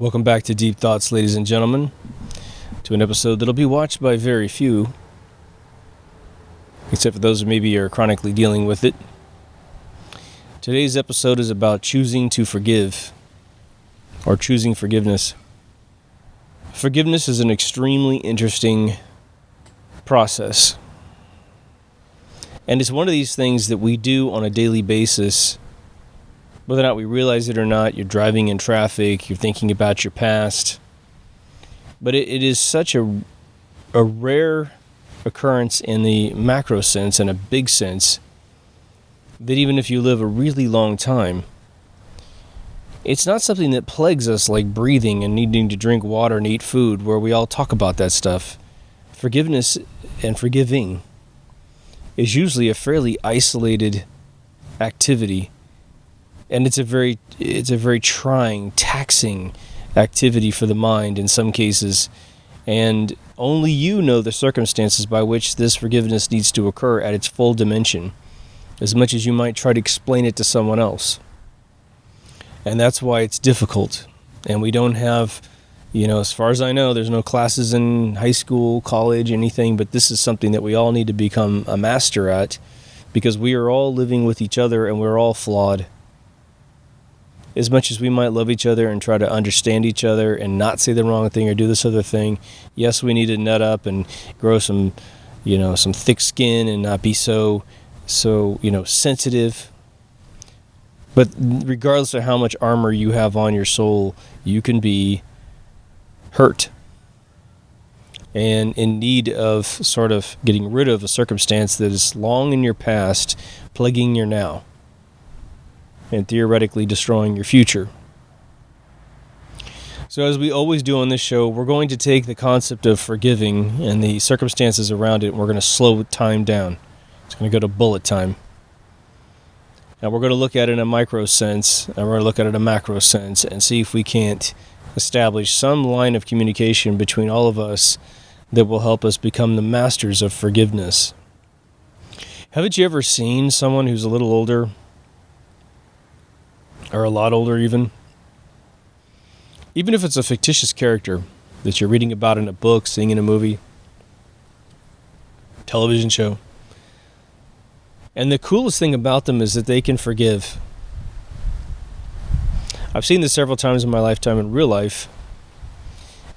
Welcome back to Deep Thoughts, ladies and gentlemen, to an episode that'll be watched by very few, except for those who maybe are chronically dealing with it. Today's episode is about choosing to forgive, or choosing forgiveness. Forgiveness is an extremely interesting process, and it's one of these things that we do on a daily basis. Whether or not we realize it or not, you're driving in traffic, you're thinking about your past. But it is such a rare occurrence in the macro sense and a big sense that even if you live a really long time, it's not something that plagues us like breathing and needing to drink water and eat food, where we all talk about that stuff. Forgiveness and forgiving is usually a fairly isolated activity. And it's a very trying, taxing activity for the mind in some cases. And only you know the circumstances by which this forgiveness needs to occur at its full dimension, as much as you might try to explain it to someone else. And that's why it's difficult. And we don't have, as far as I know, there's no classes in high school, college, anything, but this is something that we all need to become a master at, because we are all living with each other and we're all flawed. As much as we might love each other and try to understand each other and not say the wrong thing or do this other thing, yes, we need to nut up and grow some thick skin and not be so sensitive. But regardless of how much armor you have on your soul, you can be hurt and in need of sort of getting rid of a circumstance that is long in your past, plaguing your now, and theoretically destroying your future. So as we always do on this show, we're going to take the concept of forgiving and the circumstances around it, and we're going to slow time down. It's going to go to bullet time. And we're going to look at it in a micro sense, and we're going to look at it in a macro sense, and see if we can't establish some line of communication between all of us that will help us become the masters of forgiveness. Haven't you ever seen someone who's a little older, or a lot older even if it's a fictitious character that you're reading about in a book, seeing in a movie, television show, and the coolest thing about them is that they can forgive. I've seen this several times in my lifetime in real life,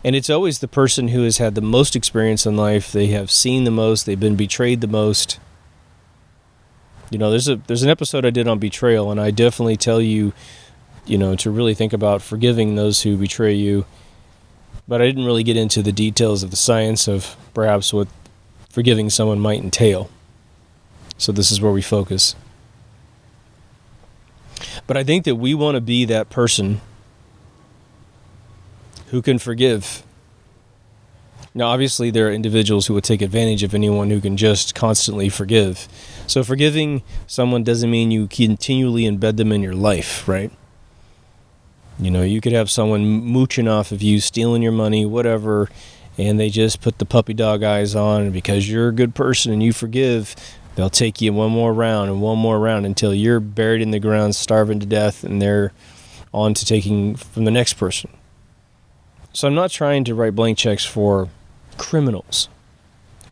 and it's always the person who has had the most experience in life. They have seen the most, they've been betrayed the most. There's an episode I did on betrayal, and I definitely tell you, to really think about forgiving those who betray you. But I didn't really get into the details of the science of perhaps what forgiving someone might entail. So this is where we focus. But I think that we want to be that person who can forgive. Now, obviously, there are individuals who would take advantage of anyone who can just constantly forgive. So forgiving someone doesn't mean you continually embed them in your life, right? You could have someone mooching off of you, stealing your money, whatever, and they just put the puppy dog eyes on, and because you're a good person and you forgive, they'll take you one more round until you're buried in the ground, starving to death, and they're on to taking from the next person. So I'm not trying to write blank checks for criminals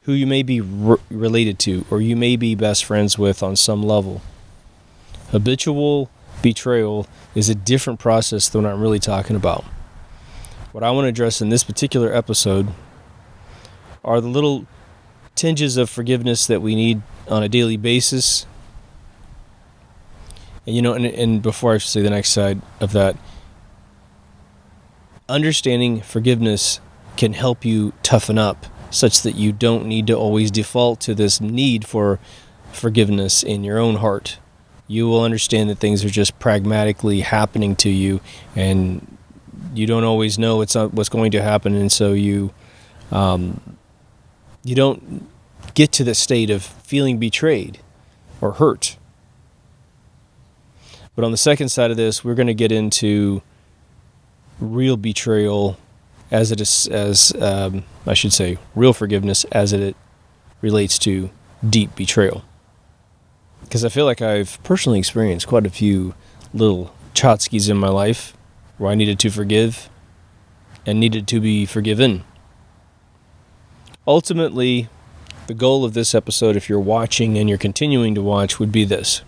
who you may be related to or you may be best friends with on some level. Habitual betrayal is a different process than what I'm really talking about. What I want to address in this particular episode are the little tinges of forgiveness that we need on a daily basis. And before I say the next side of that, understanding forgiveness can help you toughen up such that you don't need to always default to this need for forgiveness in your own heart. You will understand that things are just pragmatically happening to you, and you don't always know what's going to happen, and so you don't get to the state of feeling betrayed or hurt. But on the second side of this, we're going to get into real betrayal real forgiveness as it relates to deep betrayal. Because I feel like I've personally experienced quite a few little chotskis in my life where I needed to forgive, and needed to be forgiven. Ultimately, the goal of this episode, if you're watching and you're continuing to watch, would be this.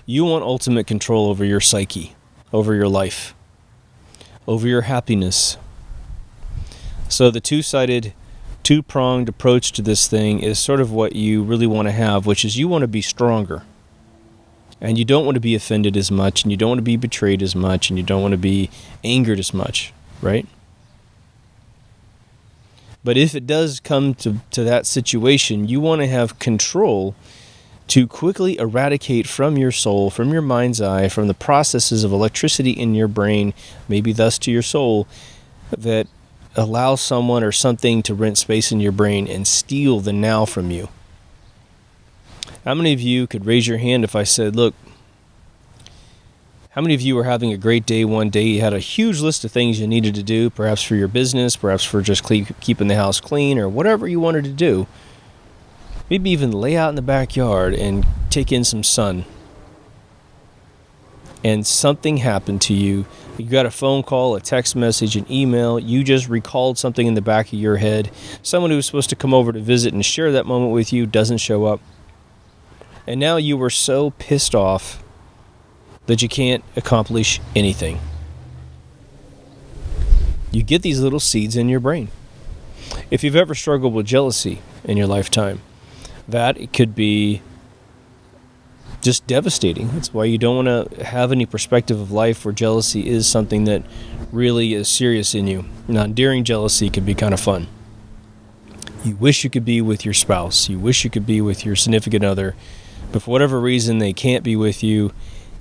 You want ultimate control over your psyche, over your life, over your happiness. So the two-sided, two-pronged approach to this thing is sort of what you really want to have, which is you want to be stronger. And you don't want to be offended as much, and you don't want to be betrayed as much, and you don't want to be angered as much, right? But if it does come to that situation, you want to have control to quickly eradicate from your soul, from your mind's eye, from the processes of electricity in your brain, maybe thus to your soul, that allow someone or something to rent space in your brain and steal the now from you. How many of you could raise your hand if I said, look, how many of you were having a great day one day? You had a huge list of things you needed to do, perhaps for your business, perhaps for just keeping the house clean, or whatever you wanted to do. Maybe even lay out in the backyard and take in some sun. And something happened to you. You got a phone call, a text message, an email. You just recalled something in the back of your head. Someone who was supposed to come over to visit and share that moment with you doesn't show up. And now you were so pissed off that you can't accomplish anything. You get these little seeds in your brain. If you've ever struggled with jealousy in your lifetime, that it could be just devastating. That's why you don't want to have any perspective of life where jealousy is something that really is serious in you. Now, endearing jealousy can be kind of fun. You wish you could be with your spouse. You wish you could be with your significant other. But for whatever reason, they can't be with you.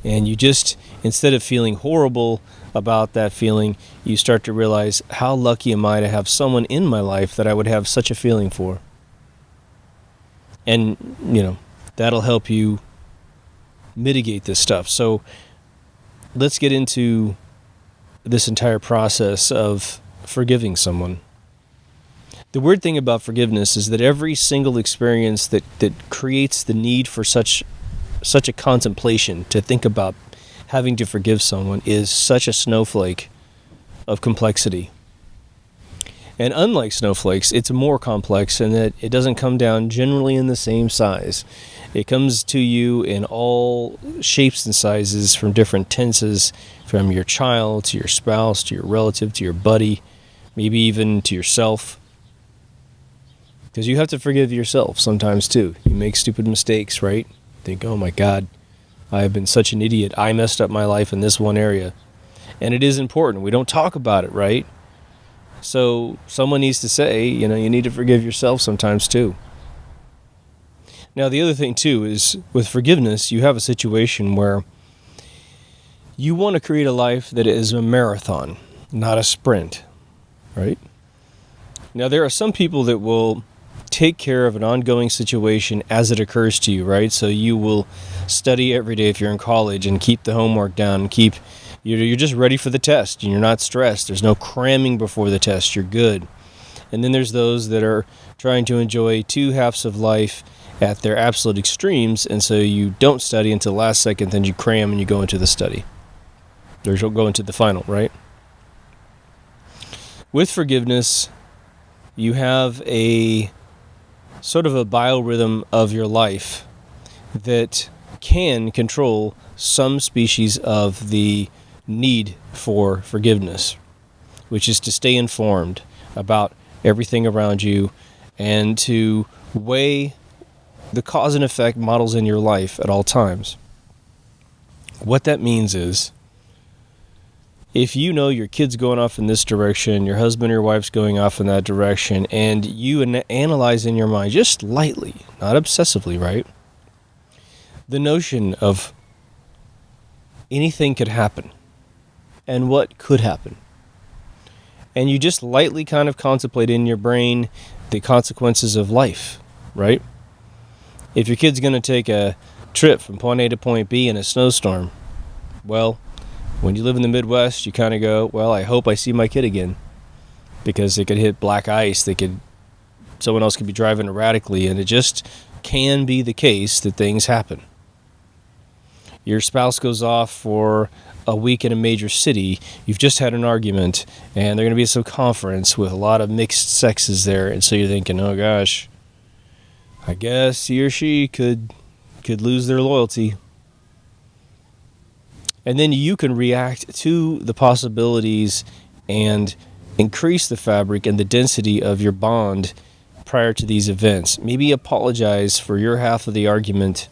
And you just, instead of feeling horrible about that feeling, you start to realize, how lucky am I to have someone in my life that I would have such a feeling for? And, that'll help you mitigate this stuff. So let's get into this entire process of forgiving someone. The weird thing about forgiveness is that every single experience that creates the need for such a contemplation to think about having to forgive someone is such a snowflake of complexity. And unlike snowflakes, it's more complex in that it doesn't come down generally in the same size. It comes to you in all shapes and sizes, from different tenses, from your child to your spouse to your relative to your buddy, maybe even to yourself. Because you have to forgive yourself sometimes too. You make stupid mistakes, right? Think, oh my God, I have been such an idiot. I messed up my life in this one area. And it is important. We don't talk about it, right? So someone needs to say, you need to forgive yourself sometimes too. Now, the other thing too is with forgiveness, you have a situation where you want to create a life that is a marathon, not a sprint, right? Now, there are some people that will take care of an ongoing situation as it occurs to you, right? So you will study every day if you're in college and keep the homework down and you're just ready for the test and you're not stressed. There's no cramming before the test. You're good. And then there's those that are trying to enjoy two halves of life at their absolute extremes, and so you don't study until the last second, then you cram and you go into the study. Or you'll go into the final, right? With forgiveness, you have a sort of a biorhythm of your life that can control some species of the need for forgiveness, which is to stay informed about everything around you and to weigh the cause and effect models in your life at all times. What that means is, if you know your kid's going off in this direction, your husband or your wife's going off in that direction, and you analyze in your mind just lightly, not obsessively, right? The notion of anything could happen and what could happen. And you just lightly kind of contemplate in your brain the consequences of life, right? If your kid's going to take a trip from point A to point B in a snowstorm, well, when you live in the Midwest, you kind of go, well, I hope I see my kid again, because it could hit black ice. Someone else could be driving erratically, and it just can be the case that things happen. your spouse goes off for a week in a major city. You've just had an argument, and they're going to be at some conference with a lot of mixed sexes there, and so you're thinking, oh gosh, I guess he or she could lose their loyalty. And then you can react to the possibilities and increase the fabric and the density of your bond prior to these events. Maybe apologize for your half of the argument.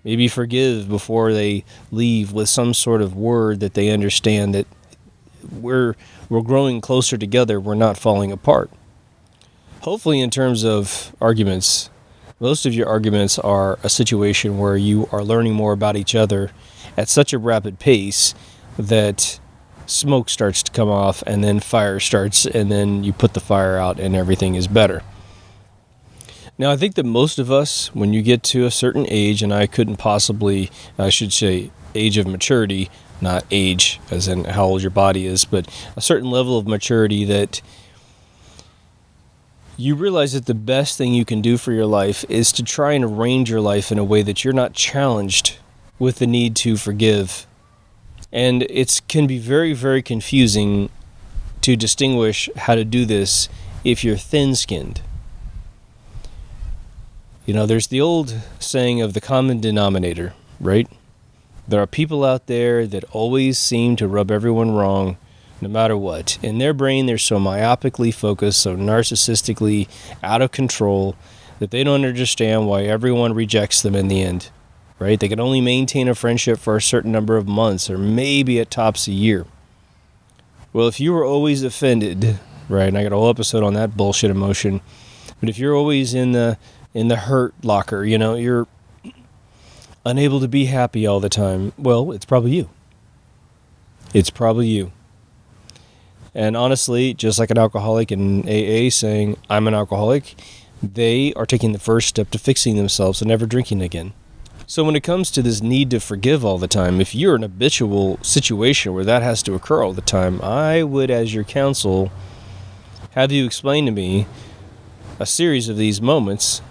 Maybe forgive before they leave with some sort of word that they understand that we're growing closer together, we're not falling apart. Hopefully, in terms of arguments, most of your arguments are a situation where you are learning more about each other at such a rapid pace that smoke starts to come off, and then fire starts, and then you put the fire out and everything is better. Now, I think that most of us, when you get to a certain age, and I should say age of maturity, not age as in how old your body is, but a certain level of maturity, that you realize that the best thing you can do for your life is to try and arrange your life in a way that you're not challenged with the need to forgive. And it can be very, very confusing to distinguish how to do this if you're thin-skinned. You know, there's the old saying of the common denominator, right? There are people out there that always seem to rub everyone wrong, no matter what. In their brain, they're so myopically focused, so narcissistically out of control, that they don't understand why everyone rejects them in the end, right? They can only maintain a friendship for a certain number of months, or maybe at tops a year. Well, if you were always offended, right, and I got a whole episode on that bullshit emotion, but if you're always in the hurt locker, you know, you're unable to be happy all the time, well, it's probably you. It's probably you. And honestly, just like an alcoholic in AA saying, I'm an alcoholic, they are taking the first step to fixing themselves and never drinking again. So when it comes to this need to forgive all the time, if you're in an habitual situation where that has to occur all the time, I would, as your counsel, have you explain to me a series of these moments,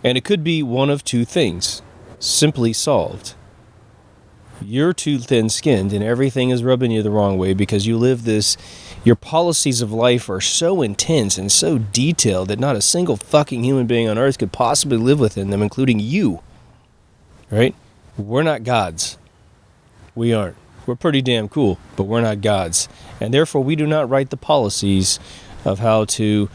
and it could be one of two things, simply solved. You're too thin-skinned and everything is rubbing you the wrong way because you live this, your policies of life are so intense and so detailed that not a single fucking human being on earth could possibly live within them, including you. Right? We're not gods. We aren't. We're pretty damn cool, but we're not gods. And therefore, we do not write the policies of how to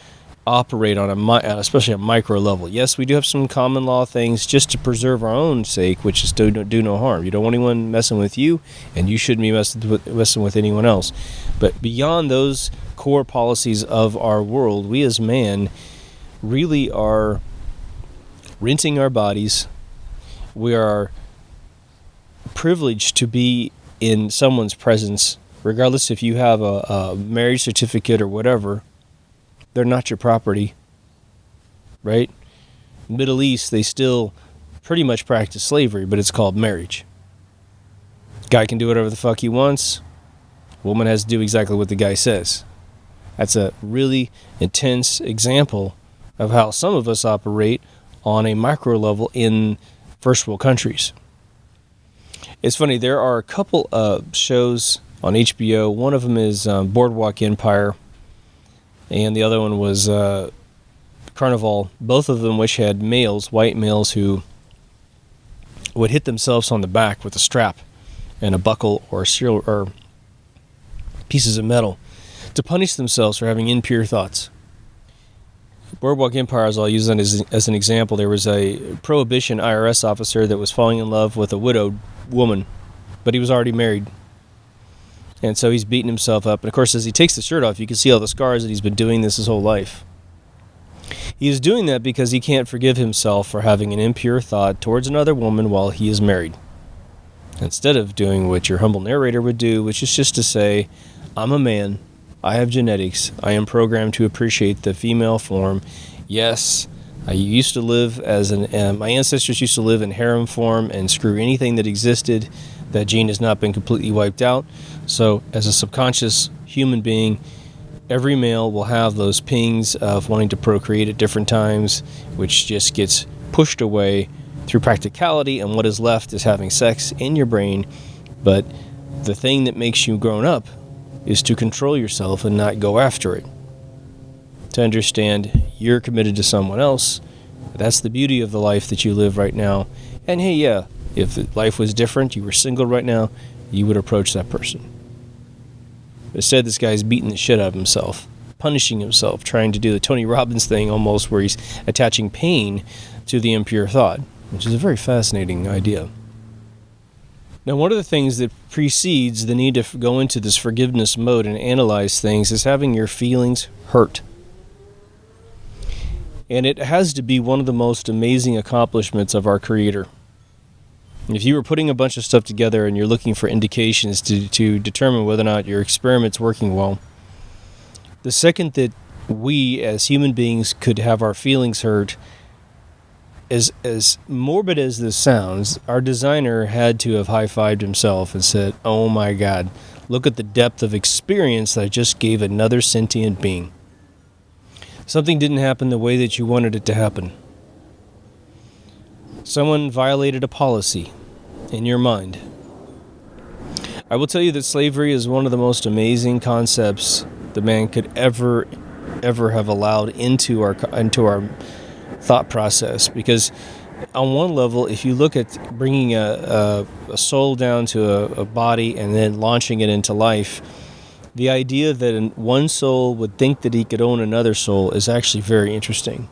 operate on especially a micro level. Yes, we do have some common law things just to preserve our own sake, which is to do no harm. You don't want anyone messing with you, and you shouldn't be messing with anyone else. But beyond those core policies of our world, we as man really are renting our bodies. We are privileged to be in someone's presence, regardless if you have a marriage certificate or whatever. They're not your property, right? Middle East, they still pretty much practice slavery, but it's called marriage. Guy can do whatever the fuck he wants. Woman has to do exactly what the guy says. That's a really intense example of how some of us operate on a micro level in first world countries. It's funny, there are a couple of shows on HBO. One of them is Boardwalk Empire, and the other one was Carnival. Both of them which had males, white males, who would hit themselves on the back with a strap and a buckle or pieces of metal to punish themselves for having impure thoughts. Boardwalk Empire, as I'll use as an example, there was a Prohibition IRS officer that was falling in love with a widowed woman, but he was already married. And so he's beating himself up. And of course, as he takes the shirt off, you can see all the scars that he's been doing this his whole life. He is doing that because he can't forgive himself for having an impure thought towards another woman while he is married. Instead of doing what your humble narrator would do, which is just to say, I'm a man, I have genetics, I am programmed to appreciate the female form. Yes, I used to live my ancestors used to live in harem form and screw anything that existed. That gene has not been completely wiped out. So as a subconscious human being, every male will have those pings of wanting to procreate at different times, which just gets pushed away through practicality, and what is left is having sex in your brain. But the thing that makes you grown up is to control yourself and not go after it. To understand you're committed to someone else. That's the beauty of the life that you live right now. And hey, yeah, if life was different, you were single right now, you would approach that person. Instead, this guy's beating the shit out of himself, punishing himself, trying to do the Tony Robbins thing almost, where he's attaching pain to the impure thought, which is a very fascinating idea. Now, one of the things that precedes the need to go into this forgiveness mode and analyze things is having your feelings hurt. And it has to be one of the most amazing accomplishments of our Creator. If you were putting a bunch of stuff together and you're looking for indications to determine whether or not your experiment's working well, the second that we as human beings could have our feelings hurt, as morbid as this sounds, our designer had to have high-fived himself and said, "Oh my God, look at the depth of experience that I just gave another sentient being." Something didn't happen the way that you wanted it to happen. Someone violated a policy in your mind. I will tell you that slavery is one of the most amazing concepts the man could ever have allowed into our thought process. Because on one level, if you look at bringing a soul down to a body and then launching it into life, the idea that one soul would think that he could own another soul is actually very interesting.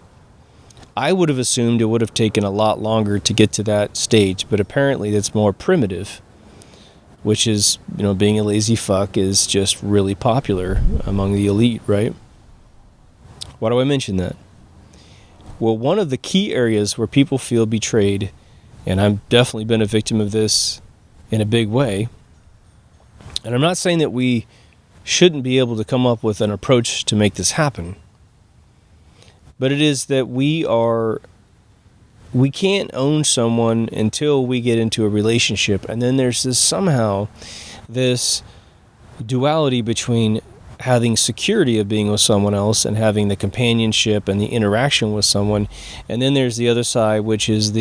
I would have assumed it would have taken a lot longer to get to that stage, but apparently that's more primitive, which is, being a lazy fuck is just really popular among the elite, right? Why do I mention that? Well, one of the key areas where people feel betrayed, and I've definitely been a victim of this in a big way, and I'm not saying that we shouldn't be able to come up with an approach to make this happen. But it is that we can't own someone until we get into a relationship. And then there's this duality between having security of being with someone else and having the companionship and the interaction with someone. And then there's the other side, which is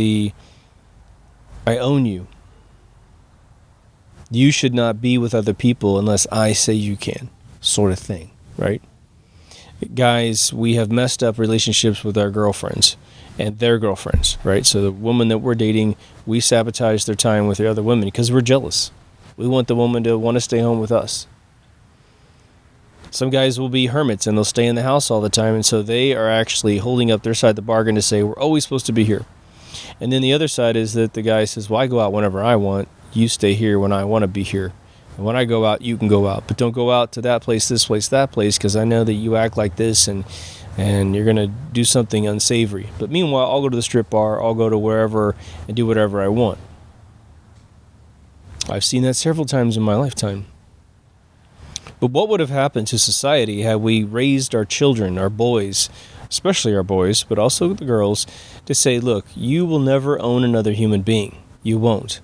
I own you. You should not be with other people unless I say you can, sort of thing, right? Guys, we have messed up relationships with our girlfriends and their girlfriends, right? So the woman that we're dating, we sabotage their time with the other women because we're jealous. We want the woman to want to stay home with us. Some guys will be hermits and they'll stay in the house all the time, and so they are actually holding up their side of the bargain to say, we're always supposed to be here. And then the other side is that the guy says, well, I go out whenever I want. You stay here when I want to be here. And when I go out, you can go out. But don't go out to that place, this place, that place, because I know that you act like this and you're going to do something unsavory. But meanwhile, I'll go to the strip bar, I'll go to wherever and do whatever I want. I've seen that several times in my lifetime. But what would have happened to society had we raised our children, our boys, especially our boys, but also the girls, to say, look, you will never own another human being. You won't.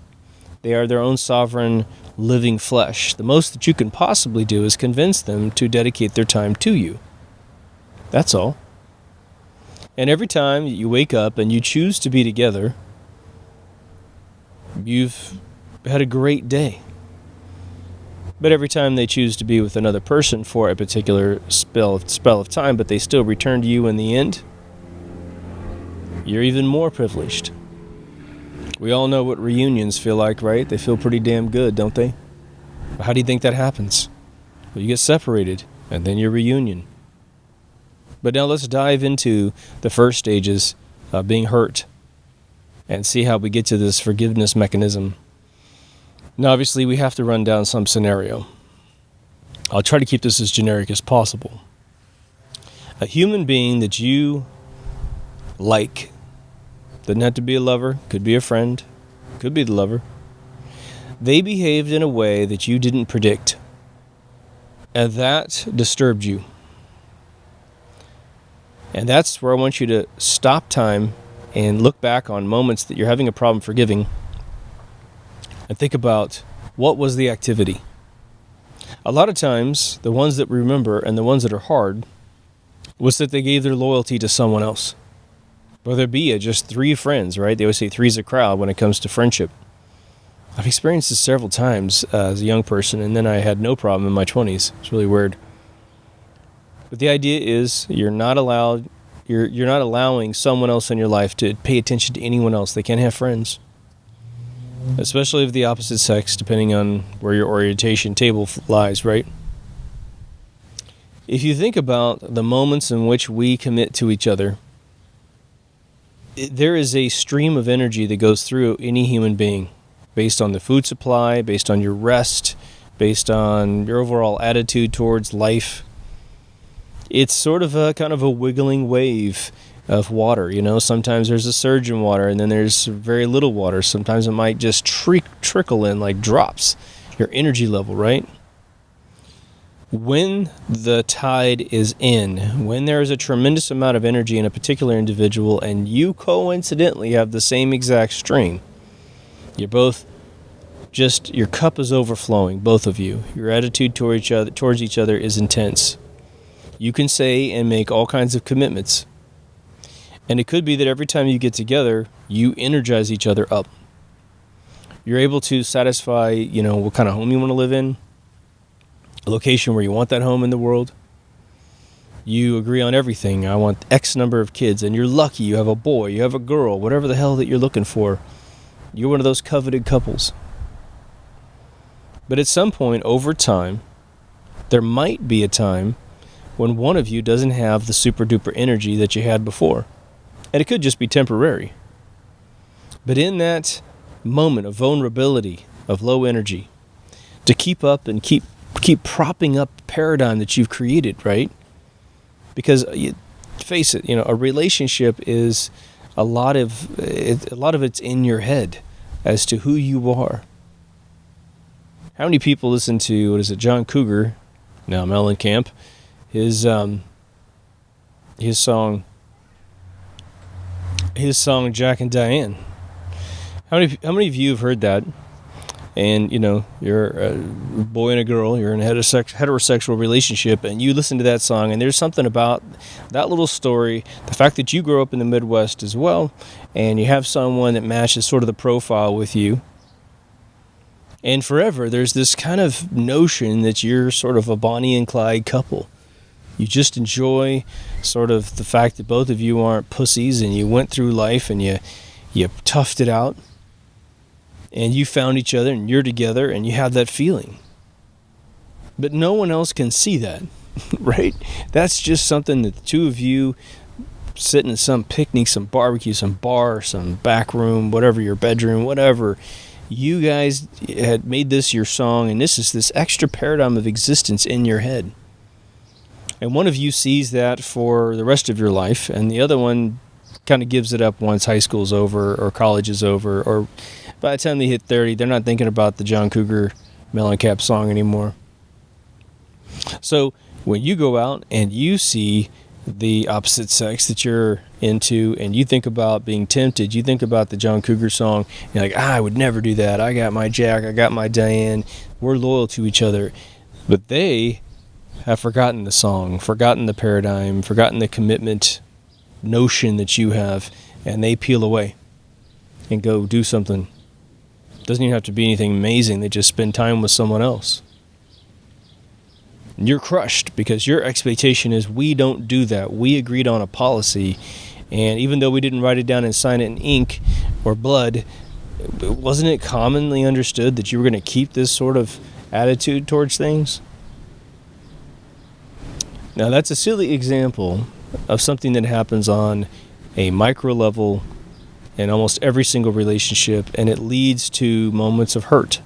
They are their own sovereign, living flesh. The most that you can possibly do is convince them to dedicate their time to you. That's all. And every time you wake up and you choose to be together, you've had a great day. But every time they choose to be with another person for a particular spell of time, but they still return to you in the end, you're even more privileged. We all know what reunions feel like, right? They feel pretty damn good, don't they? But how do you think that happens? Well, you get separated, and then your reunion. But now let's dive into the first stages of being hurt and see how we get to this forgiveness mechanism. Now, obviously, we have to run down some scenario. I'll try to keep this as generic as possible. A human being that you like, doesn't have to be a lover, could be a friend, could be the lover. They behaved in a way that you didn't predict, and that disturbed you. And that's where I want you to stop time and look back on moments that you're having a problem forgiving and think about, what was the activity? A lot of times, the ones that we remember and the ones that are hard was that they gave their loyalty to someone else. Whether it be just three friends, right? They always say three's a crowd when it comes to friendship. I've experienced this several times as a young person, and then I had no problem in my 20s. It's really weird. But the idea is you're not allowing someone else in your life to pay attention to anyone else. They can't have friends, especially of the opposite sex, depending on where your orientation table lies, right? If you think about the moments in which we commit to each other, there is a stream of energy that goes through any human being based on the food supply, based on your rest, based on your overall attitude towards life. It's sort of a kind of a wiggling wave of water. Sometimes there's a surge in water, and then there's very little water. Sometimes it might just trickle in like drops, your energy level, right? When the tide is in, when there is a tremendous amount of energy in a particular individual, and you coincidentally have the same exact stream, you're both just, your cup is overflowing, both of you. Your attitude towards each other is intense. You can say and make all kinds of commitments. And it could be that every time you get together, you energize each other up. You're able to satisfy, what kind of home you want to live in, a location where you want that home in the world. You agree on everything. I want X number of kids, and you're lucky you have a boy, you have a girl, whatever the hell that you're looking for. You're one of those coveted couples. But at some point over time, there might be a time when one of you doesn't have the super duper energy that you had before. And it could just be temporary. But in that moment of vulnerability, of low energy, to keep up and keep propping up the paradigm that you've created, right? Because face it, a relationship is a lot of it's in your head as to who you are. How many people listen to John Cougar, now Mellencamp, his song Jack and Diane. How many of you have heard that? And you're a boy and a girl, you're in a heterosexual relationship, and you listen to that song, and there's something about that little story, the fact that you grow up in the Midwest as well, and you have someone that matches sort of the profile with you. And forever, there's this kind of notion that you're sort of a Bonnie and Clyde couple. You just enjoy sort of the fact that both of you aren't pussies, and you went through life and you toughed it out. And you found each other, and you're together, and you have that feeling. But no one else can see that, right? That's just something that the two of you sitting in some picnic, some barbecue, some bar, some back room, whatever, your bedroom, whatever. You guys had made this your song, and this is this extra paradigm of existence in your head. And one of you sees that for the rest of your life, and the other one kind of gives it up once high school's over or college is over, or by the time they hit 30, they're not thinking about the John Cougar Mellencamp song anymore. So when you go out and you see the opposite sex that you're into, and you think about being tempted, you think about the John Cougar song, you're like, I would never do that. I got my Jack, I got my Diane. We're loyal to each other. But they have forgotten the song, forgotten the paradigm, forgotten the commitment notion that you have, and they peel away and go do something. Doesn't even have to be anything amazing. They just spend time with someone else. And you're crushed because your expectation is, we don't do that. We agreed on a policy, and even though we didn't write it down and sign it in ink or blood, wasn't it commonly understood that you were going to keep this sort of attitude towards things? Now, that's a silly example of something that happens on a micro level in almost every single relationship, and it leads to moments of hurt,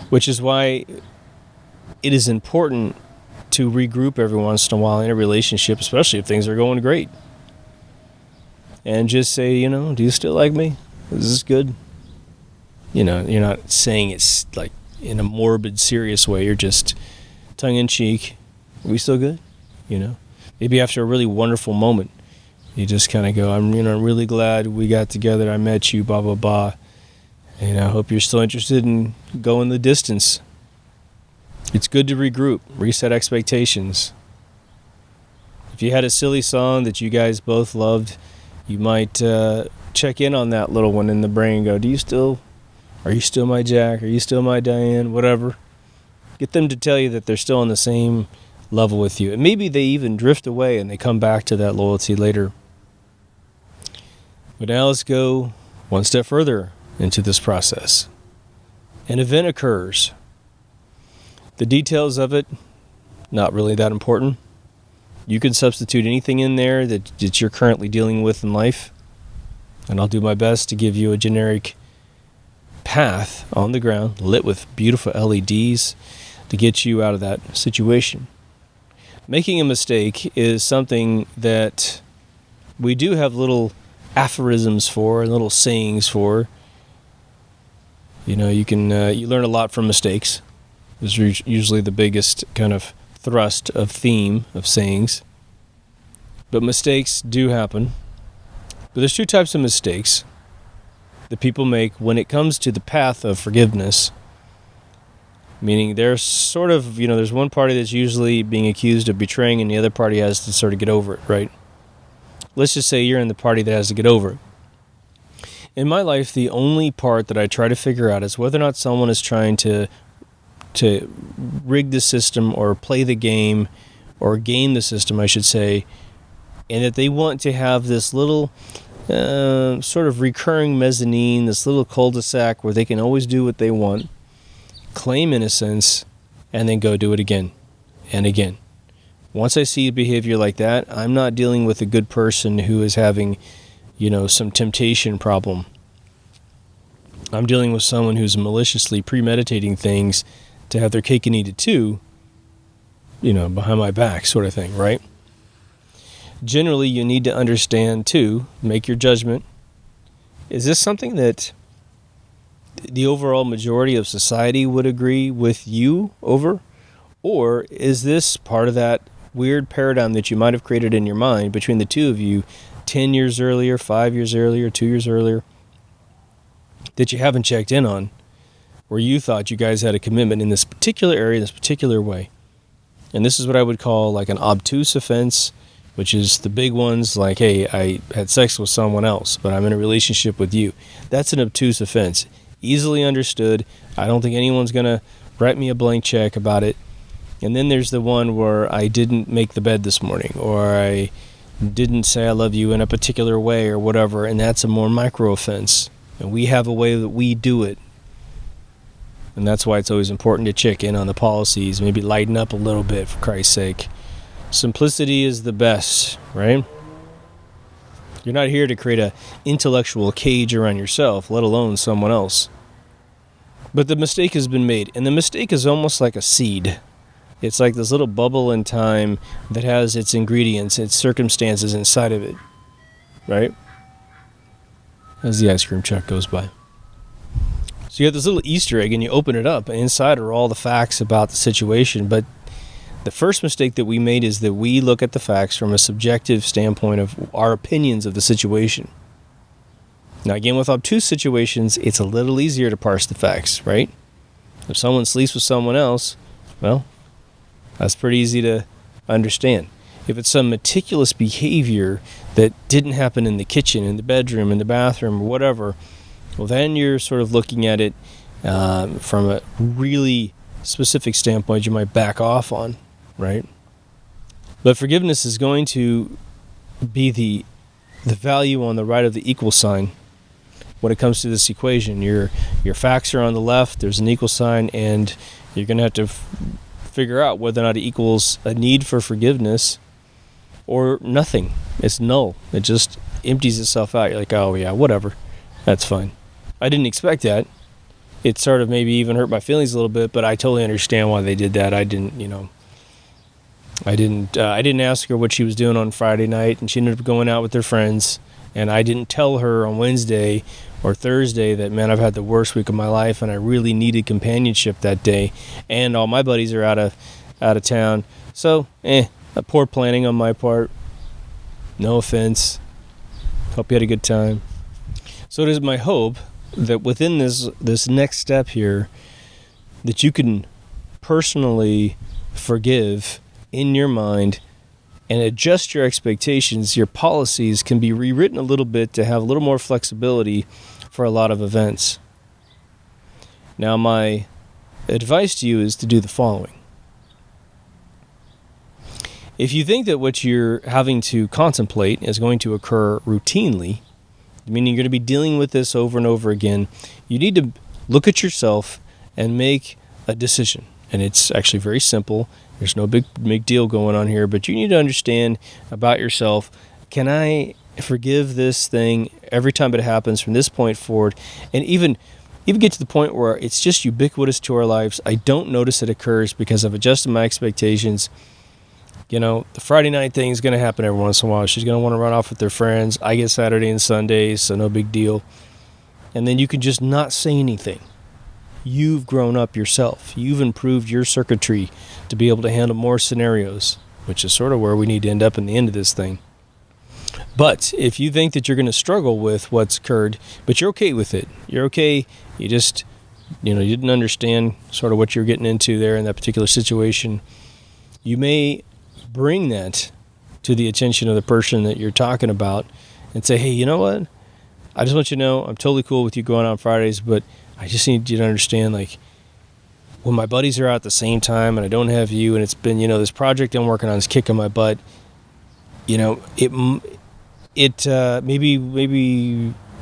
which is why it is important to regroup every once in a while in a relationship, especially if things are going great, and just say, do you still like me? Is this good? You're not saying it's like in a morbid, serious way. You're just tongue-in-cheek. Are we still good? Maybe after a really wonderful moment, you just kind of go, I'm really glad we got together. I met you, blah, blah, blah. And I hope you're still interested in going the distance. It's good to regroup, reset expectations. If you had a silly song that you guys both loved You might check in on that little one in the brain and go, are you still my Jack? Are you still my Diane? Whatever. Get them to tell you that they're still on the same level with you. And maybe they even drift away and they come back to that loyalty later. But now let's go one step further into this process. An event occurs. The details of it, not really that important. You can substitute anything in there that you're currently dealing with in life. And I'll do my best to give you a generic path on the ground, lit with beautiful LEDs, to get you out of that situation. Making a mistake is something that we do have little aphorisms for and little sayings for. You know, you learn a lot from mistakes. This is usually the biggest kind of thrust of theme of sayings. But mistakes do happen. But there's two types of mistakes that people make when it comes to the path of forgiveness. Meaning there's sort of, there's one party that's usually being accused of betraying and the other party has to sort of get over it, right? Let's just say you're in the party that has to get over it. In my life, the only part that I try to figure out is whether or not someone is trying to rig the system or play the game or game the system, I should say, and that they want to have this little sort of recurring mezzanine, this little cul-de-sac where they can always do what they want, claim innocence, and then go do it again and again. Once I see behavior like that, I'm not dealing with a good person who is having, some temptation problem. I'm dealing with someone who's maliciously premeditating things to have their cake and eat it too, behind my back sort of thing, right? Generally, you need to understand too, make your judgment. Is this something that the overall majority of society would agree with you over? Or is this part of that weird paradigm that you might have created in your mind between the two of you 10 years earlier, 5 years earlier, 2 years earlier, that you haven't checked in on, where you thought you guys had a commitment in this particular area, this particular way? And this is what I would call like an obtuse offense, which is the big ones like, hey, I had sex with someone else, but I'm in a relationship with you. That's an obtuse offense. Easily understood. I don't think anyone's going to write me a blank check about it. And then there's the one where I didn't make the bed this morning, or I didn't say I love you in a particular way or whatever, and that's a more micro offense. And we have a way that we do it. And that's why it's always important to check in on the policies, maybe lighten up a little bit, for Christ's sake. Simplicity is the best, right? You're not here to create an intellectual cage around yourself, let alone someone else. But the mistake has been made, and the mistake is almost like a seed. It's like this little bubble in time that has its ingredients, its circumstances inside of it, right? As the ice cream truck goes by. So you have this little Easter egg, and you open it up, and inside are all the facts about the situation. But the first mistake that we made is that we look at the facts from a subjective standpoint of our opinions of the situation. Now, again, with obtuse situations, it's a little easier to parse the facts, right? If someone sleeps with someone else, well, that's pretty easy to understand. If it's some meticulous behavior that didn't happen in the kitchen, in the bedroom, in the bathroom, or whatever, well, then you're sort of looking at it from a really specific standpoint you might back off on, right? But forgiveness is going to be the value on the right of the equal sign when it comes to this equation. Your facts are on the left, there's an equal sign, and you're going to have to figure out whether or not it equals a need for forgiveness or nothing. It's null. It just empties itself out. You're like, oh yeah, whatever. That's fine. I didn't expect that. It sort of maybe even hurt my feelings a little bit, but I totally understand why they did that. I didn't ask her what she was doing on Friday night, and she ended up going out with her friends, and I didn't tell her on Wednesday or Thursday that, man, I've had the worst week of my life, and I really needed companionship that day, and all my buddies are out of town. So, a poor planning on my part. No offense. Hope you had a good time. So it is my hope that within this next step here, that you can personally forgive in your mind and adjust your expectations, your policies can be rewritten a little bit to have a little more flexibility for a lot of events. Now, my advice to you is to do the following. If you think that what you're having to contemplate is going to occur routinely, meaning you're going to be dealing with this over and over again, you need to look at yourself and make a decision. And it's actually very simple. There's no big deal going on here, but you need to understand about yourself. Can I forgive this thing every time it happens from this point forward? And even get to the point where it's just ubiquitous to our lives. I don't notice it occurs because I've adjusted my expectations. The Friday night thing is going to happen every once in a while. She's going to want to run off with her friends. I get Saturday and Sundays, so no big deal. And then you can just not say anything. You've grown up yourself. You've improved your circuitry to be able to handle more scenarios, which is sort of where we need to end up in the end of this thing. But if you think that you're going to struggle with what's occurred, but you're okay with it, you're okay, you just, you didn't understand sort of what you're getting into there in that particular situation, you may bring that to the attention of the person that you're talking about and say, hey, you know what? I just want you to know I'm totally cool with you going on Fridays, but I just need you to understand, like, when my buddies are out at the same time and I don't have you, and it's been, this project I'm working on is kicking my butt, maybe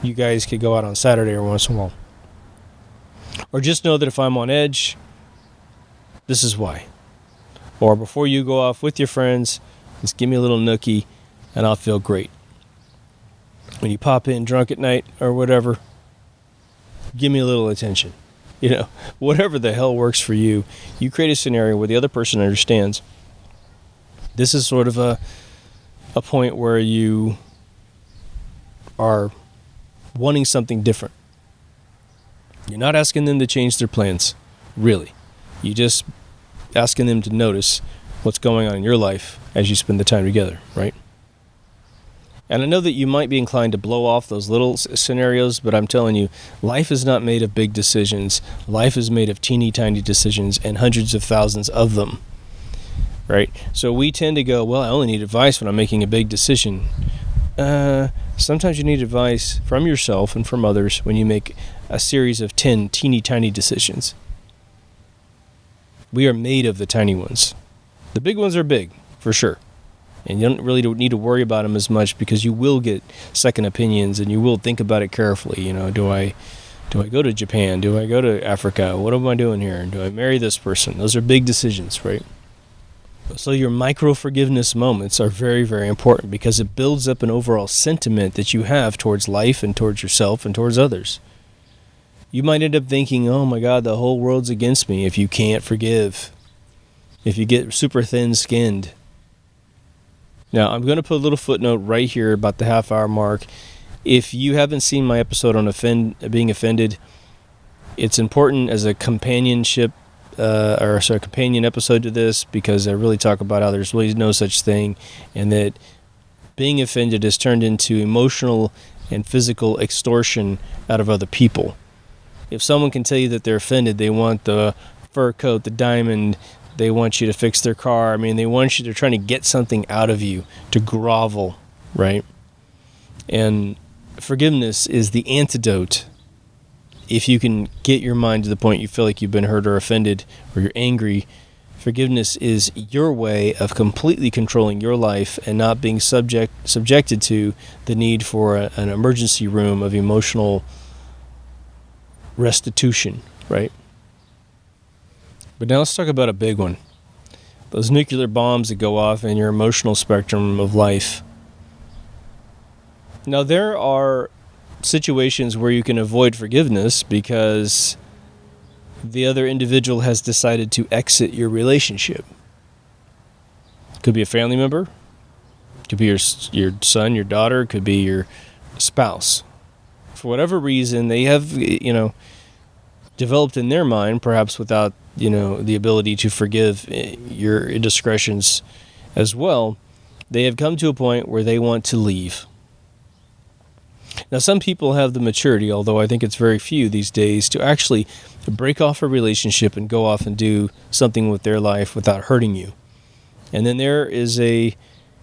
you guys could go out on Saturday or once in a while. Or just know that if I'm on edge, this is why. Or before you go off with your friends, just give me a little nookie and I'll feel great. When you pop in drunk at night or whatever, give me a little attention. Whatever the hell works for you, you create a scenario where the other person understands. This is sort of a point where you are wanting something different. You're not asking them to change their plans, really. You just asking them to notice what's going on in your life as you spend the time together, right? And I know that you might be inclined to blow off those little scenarios, but I'm telling you, life is not made of big decisions. Life is made of teeny tiny decisions and hundreds of thousands of them, right? So we tend to go, well, I only need advice when I'm making a big decision. Sometimes you need advice from yourself and from others when you make a series of 10 teeny tiny decisions. We are made of the tiny ones. The big ones are big, for sure. And you don't really need to worry about them as much because you will get second opinions and you will think about it carefully. Do I go to Japan? Do I go to Africa? What am I doing here? Do I marry this person? Those are big decisions, right? So your micro forgiveness moments are very, very important because it builds up an overall sentiment that you have towards life and towards yourself and towards others. You might end up thinking, oh my God, the whole world's against me if you can't forgive, if you get super thin-skinned. Now, I'm going to put a little footnote right here about the half-hour mark. If you haven't seen my episode on being offended, it's important as a companion episode to this because I really talk about how there's really no such thing and that being offended is turned into emotional and physical extortion out of other people. If someone can tell you that they're offended, they want the fur coat, the diamond, they want you to fix their car. They're trying to get something out of you, to grovel, right? And forgiveness is the antidote. If you can get your mind to the point you feel like you've been hurt or offended or you're angry, forgiveness is your way of completely controlling your life and not being subjected to the need for an emergency room of emotional restitution, right? But now let's talk about a big one. Those nuclear bombs that go off in your emotional spectrum of life. Now, there are situations where you can avoid forgiveness because the other individual has decided to exit your relationship. Could be a family member. Could be your son, your daughter. Could be your spouse. For whatever reason, they have, developed in their mind, perhaps without, the ability to forgive your indiscretions as well, they have come to a point where they want to leave. Now, some people have the maturity, although I think it's very few these days, to actually break off a relationship and go off and do something with their life without hurting you. And then there is a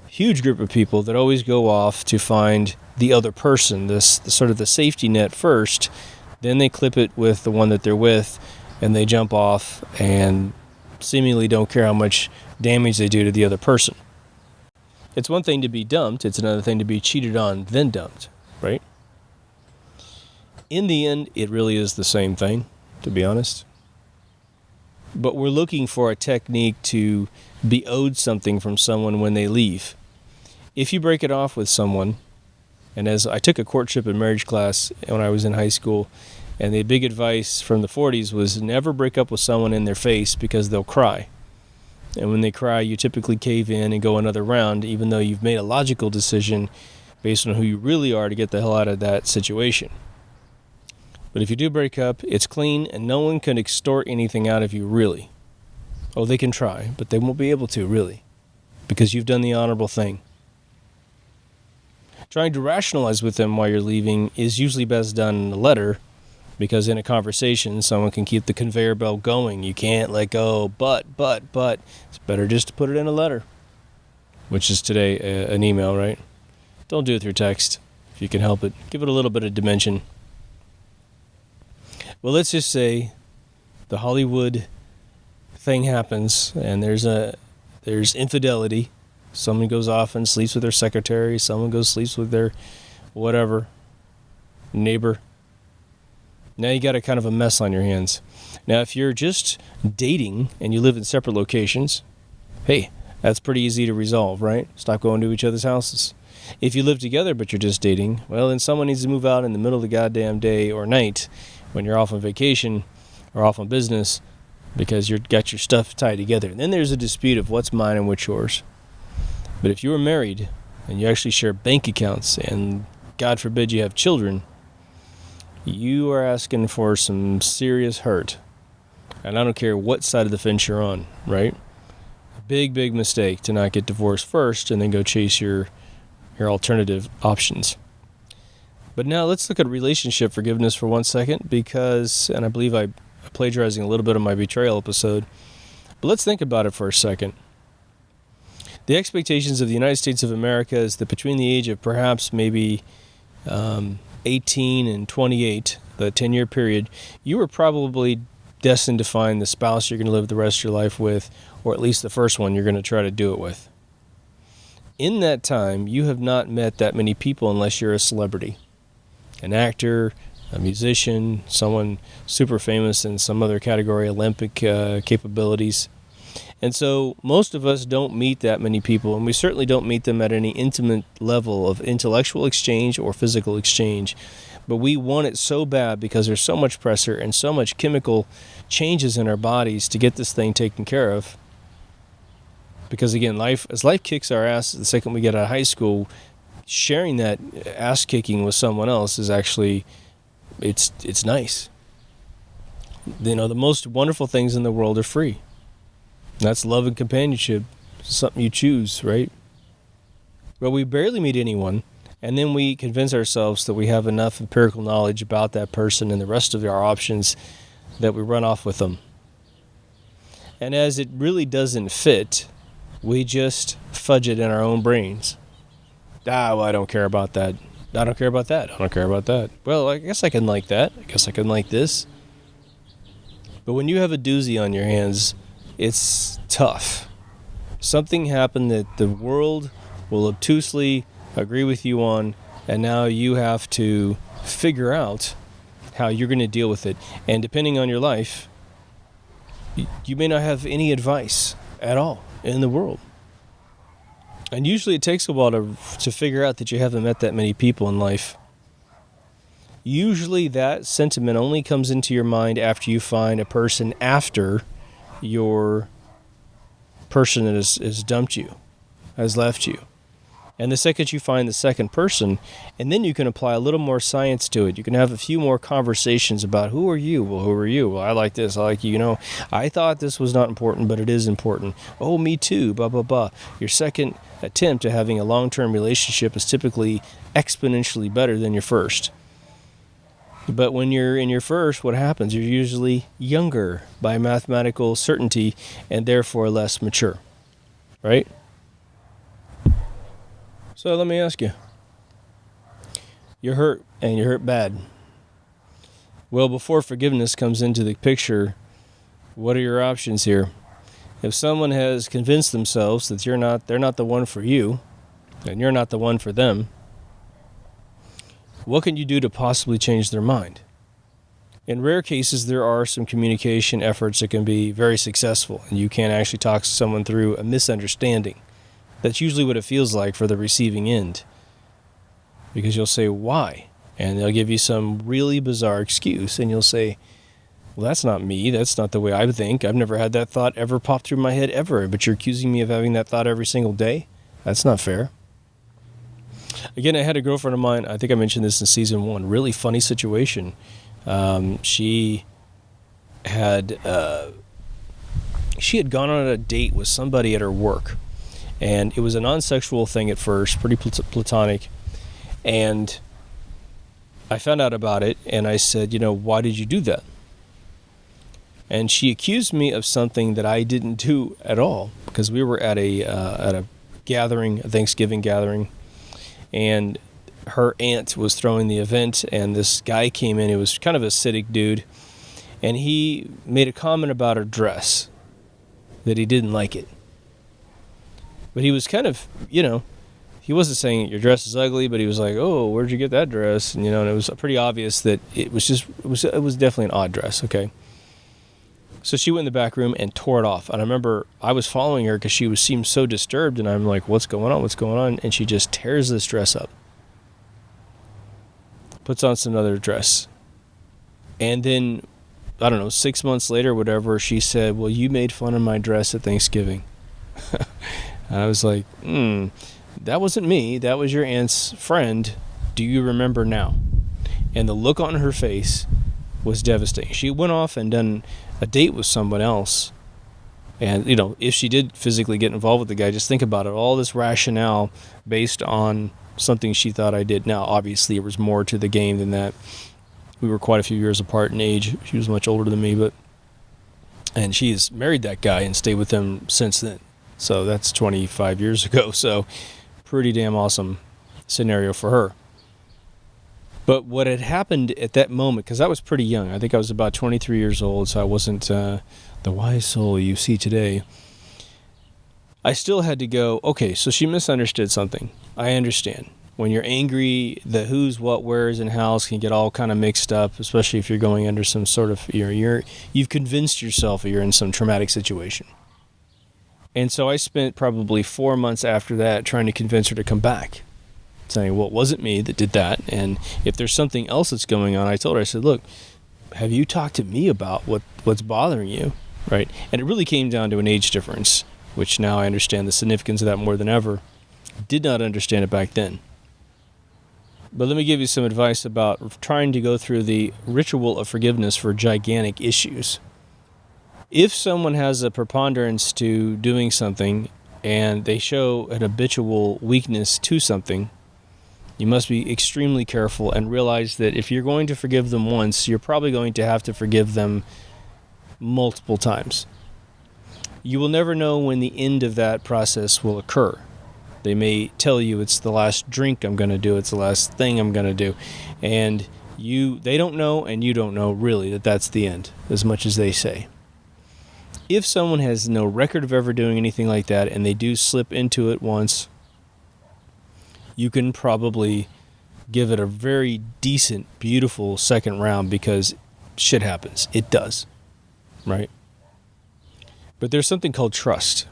huge group of people that always go off to find the other person, this sort of the safety net first, then they clip it with the one that they're with, and they jump off and seemingly don't care how much damage they do to the other person. It's one thing to be dumped, it's another thing to be cheated on, then dumped, right? In the end, it really is the same thing, to be honest. But we're looking for a technique to be owed something from someone when they leave. If you break it off with someone, and as I took a courtship and marriage class when I was in high school, and the big advice from the 40s was never break up with someone in their face because they'll cry. And when they cry, you typically cave in and go another round, even though you've made a logical decision based on who you really are to get the hell out of that situation. But if you do break up, it's clean and no one can extort anything out of you, really. Oh, they can try, but they won't be able to, really, because you've done the honorable thing. Trying to rationalize with them while you're leaving is usually best done in a letter, because in a conversation, someone can keep the conveyor belt going. You can't let go, but. It's better just to put it in a letter, which is today an email, right? Don't do it through text if you can help it. Give it a little bit of dimension. Well, let's just say the Hollywood thing happens and there's infidelity. Someone goes off and sleeps with their secretary. Someone goes sleeps with their whatever neighbor. Now you got a kind of a mess on your hands. Now, if you're just dating and you live in separate locations, hey, that's pretty easy to resolve, right? Stop going to each other's houses. If you live together but you're just dating, well, then someone needs to move out in the middle of the goddamn day or night when you're off on vacation or off on business because you've got your stuff tied together. And then there's a dispute of what's mine and what's yours. But if you were married and you actually share bank accounts and God forbid you have children, you are asking for some serious hurt. And I don't care what side of the fence you're on, right? A big mistake to not get divorced first and then go chase your alternative options. But now let's look at relationship forgiveness for 1 second because, and I believe I'm plagiarizing a little bit of my betrayal episode, but let's think about it for a second. The expectations of the United States of America is that between the age of perhaps maybe 18 and 28, the 10-year period, you were probably destined to find the spouse you're going to live the rest of your life with, or at least the first one you're going to try to do it with. In that time, you have not met that many people unless you're a celebrity. An actor, a musician, someone super famous in some other category, Olympic capabilities. And so most of us don't meet that many people, and we certainly don't meet them at any intimate level of intellectual exchange or physical exchange. But we want it so bad because there's so much pressure and so much chemical changes in our bodies to get this thing taken care of. Because again, as life kicks our ass the second we get out of high school, sharing that ass kicking with someone else is actually, it's nice. You know, the most wonderful things in the world are free. That's love and companionship. It's something you choose, right? But we barely meet anyone, and then we convince ourselves that we have enough empirical knowledge about that person and the rest of our options that we run off with them. And as it really doesn't fit, we just fudge it in our own brains. Well, I don't care about that. I don't care about that. I don't care about that. Well, I guess I can like that. I guess I can like this. But when you have a doozy on your hands, it's tough. Something happened that the world will obtusely agree with you on, and now you have to figure out how you're going to deal with it. And depending on your life, you may not have any advice at all in the world. And usually it takes a while to figure out that you haven't met that many people in life. Usually that sentiment only comes into your mind after you find a person after your person that has dumped you, has left you. And the second you find the second person, and then you can apply a little more science to it. You can have a few more conversations about who are you? Well, who are you? Well, I like this. I like you. You know, I thought this was not important, but it is important. Oh, me too. Blah, blah, blah. Your second attempt at having a long-term relationship is typically exponentially better than your first. But when you're in your first, what happens? You're usually younger by mathematical certainty and therefore less mature, right? So let me ask you. You're hurt, and you're hurt bad. Well, before forgiveness comes into the picture, what are your options here? If someone has convinced themselves that they're not the one for you, and you're not the one for them, what can you do to possibly change their mind? In rare cases, there are some communication efforts that can be very successful, and you can actually talk to someone through a misunderstanding. That's usually what it feels like for the receiving end. Because you'll say, why? And they'll give you some really bizarre excuse, and you'll say, well, that's not me. That's not the way I think. I've never had that thought ever pop through my head ever, but you're accusing me of having that thought every single day? That's not fair. Again, I had a girlfriend of mine, I think I mentioned this in season 1, really funny situation. She had gone on a date with somebody at her work, and it was a non-sexual thing at first, pretty platonic, and I found out about it, and I said, why did you do that? And she accused me of something that I didn't do at all, because we were at a gathering, a Thanksgiving gathering, and her aunt was throwing the event, and this guy came in. He was kind of a acidic dude, and he made a comment about her dress, that he didn't like it. But he was kind of, he wasn't saying your dress is ugly, but he was like, oh, where'd you get that dress? And, and it was pretty obvious that it was definitely an odd dress, okay? So she went in the back room and tore it off. And I remember I was following her because she seemed so disturbed, and I'm like, what's going on? What's going on? And she just tears this dress up. Puts on another dress. And then, I don't know, 6 months later, whatever, she said, well, you made fun of my dress at Thanksgiving. I was like, that wasn't me. That was your aunt's friend. Do you remember now? And the look on her face was devastating. She went off and done a date with someone else. And, if she did physically get involved with the guy, just think about it. All this rationale based on something she thought I did. Now, obviously, there was more to the game than that. We were quite a few years apart in age. She was much older than me, and she's married that guy and stayed with him since then. So that's 25 years ago. So pretty damn awesome scenario for her. But what had happened at that moment, because I was pretty young, I think I was about 23 years old, so I wasn't the wise soul you see today. I still had to go, okay, so she misunderstood something. I understand. When you're angry, the who's, what, where's, and how's can get all kind of mixed up, especially if you're going under some sort of, you've convinced yourself that you're in some traumatic situation. And so I spent probably 4 months after that trying to convince her to come back, saying, well, it wasn't me that did that, and if there's something else that's going on, I told her, I said, look, have you talked to me about what's bothering you, right? And it really came down to an age difference, which now I understand the significance of that more than ever. Did not understand it back then. But let me give you some advice about trying to go through the ritual of forgiveness for gigantic issues. If someone has a preponderance to doing something and they show an habitual weakness to something, you must be extremely careful and realize that if you're going to forgive them once, you're probably going to have to forgive them multiple times. You will never know when the end of that process will occur. They may tell you it's the last drink I'm going to do, it's the last thing I'm going to do. And they don't know, and you don't know really that that's the end, as much as they say. If someone has no record of ever doing anything like that, and they do slip into it once, you can probably give it a very decent, beautiful second round, because shit happens. It does, right? But there's something called trust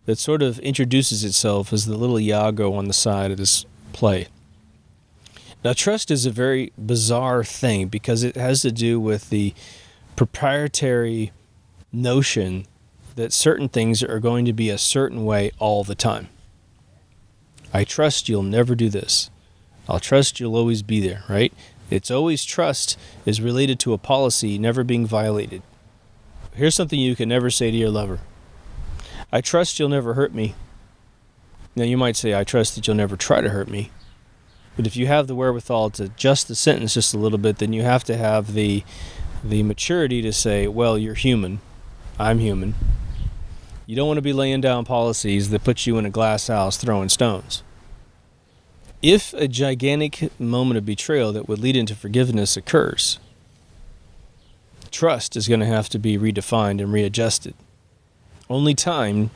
that sort of introduces itself as the little Iago on the side of this play. Now, trust is a very bizarre thing because it has to do with the proprietary notion that certain things are going to be a certain way all the time. I trust you'll never do this. I'll trust you'll always be there, right? It's always trust is related to a policy never being violated. Here's something you can never say to your lover. I trust you'll never hurt me. Now you might say, I trust that you'll never try to hurt me. But if you have the wherewithal to adjust the sentence just a little bit, then you have to have the maturity to say, well, you're human. I'm human. You don't want to be laying down policies that put you in a glass house throwing stones. If a gigantic moment of betrayal that would lead into forgiveness occurs, trust is going to have to be redefined and readjusted. Only time,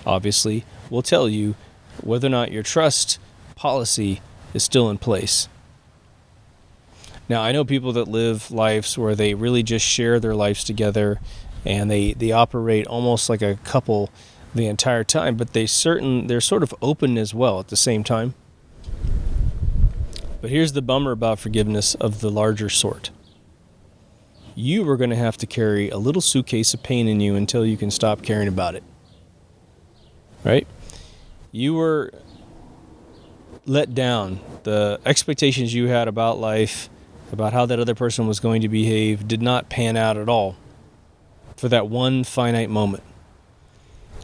obviously, will tell you whether or not your trust policy is still in place. Now, I know people that live lives where they really just share their lives together and they operate almost like a couple the entire time, but they're sort of open as well at the same time. But here's the bummer about forgiveness of the larger sort. You are going to have to carry a little suitcase of pain in you until you can stop caring about it. Right? You were let down. The expectations you had about life, about how that other person was going to behave, did not pan out at all for that one finite moment.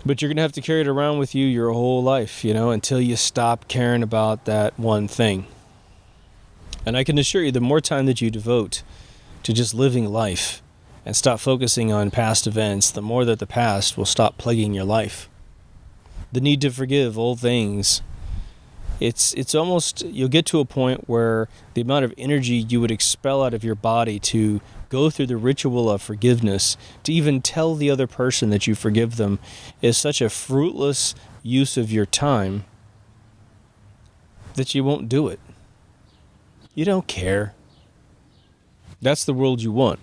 But you're going to have to carry it around with you your whole life, until you stop caring about that one thing. And I can assure you, the more time that you devote to just living life and stop focusing on past events, the more that the past will stop plaguing your life. The need to forgive old things, it's almost, you'll get to a point where the amount of energy you would expel out of your body to go through the ritual of forgiveness, to even tell the other person that you forgive them, is such a fruitless use of your time that you won't do it. You don't care. That's the world you want.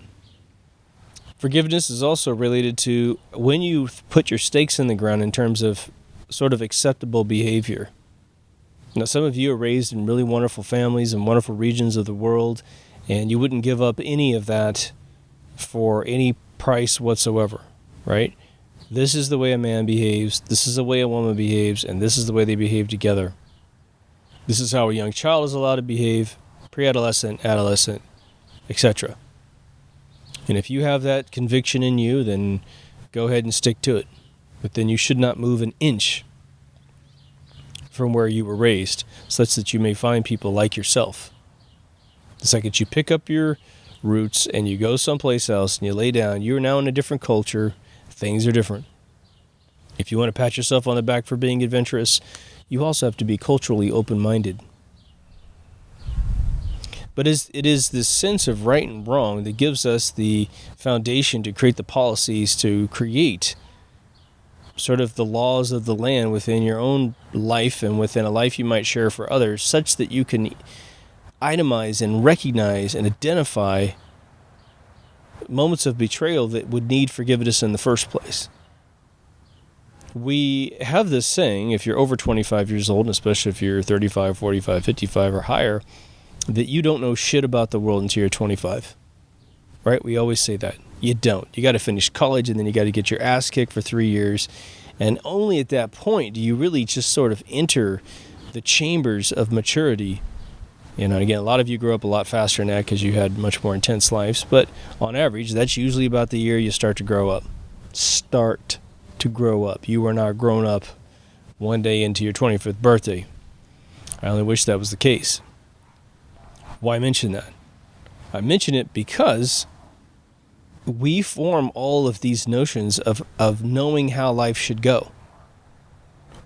Forgiveness is also related to when you put your stakes in the ground in terms of sort of acceptable behavior. Now, some of you are raised in really wonderful families and wonderful regions of the world, and you wouldn't give up any of that for any price whatsoever, right? This is the way a man behaves, this is the way a woman behaves, and this is the way they behave together. This is how a young child is allowed to behave, pre-adolescent, adolescent, etc. And if you have that conviction in you, then go ahead and stick to it. But then you should not move an inch from where you were raised, such that you may find people like yourself. The second you pick up your roots and you go someplace else and you lay down, you're now in a different culture, things are different. If you want to pat yourself on the back for being adventurous, you also have to be culturally open-minded. But it is this sense of right and wrong that gives us the foundation to create the policies, to create sort of the laws of the land within your own life and within a life you might share for others, such that you can itemize and recognize and identify moments of betrayal that would need forgiveness in the first place. We have this saying, if you're over 25 years old, and especially if you're 35, 45, 55 or higher, that you don't know shit about the world until you're 25. Right? We always say that. You don't. You got to finish college, and then you got to get your ass kicked for 3 years. And only at that point do you really just sort of enter the chambers of maturity. And again, a lot of you grew up a lot faster than that because you had much more intense lives. But on average, that's usually about the year you start to grow up. Start to grow up. You are not grown up one day into your 25th birthday. I only wish that was the case. Why mention that? I mention it because we form all of these notions of knowing how life should go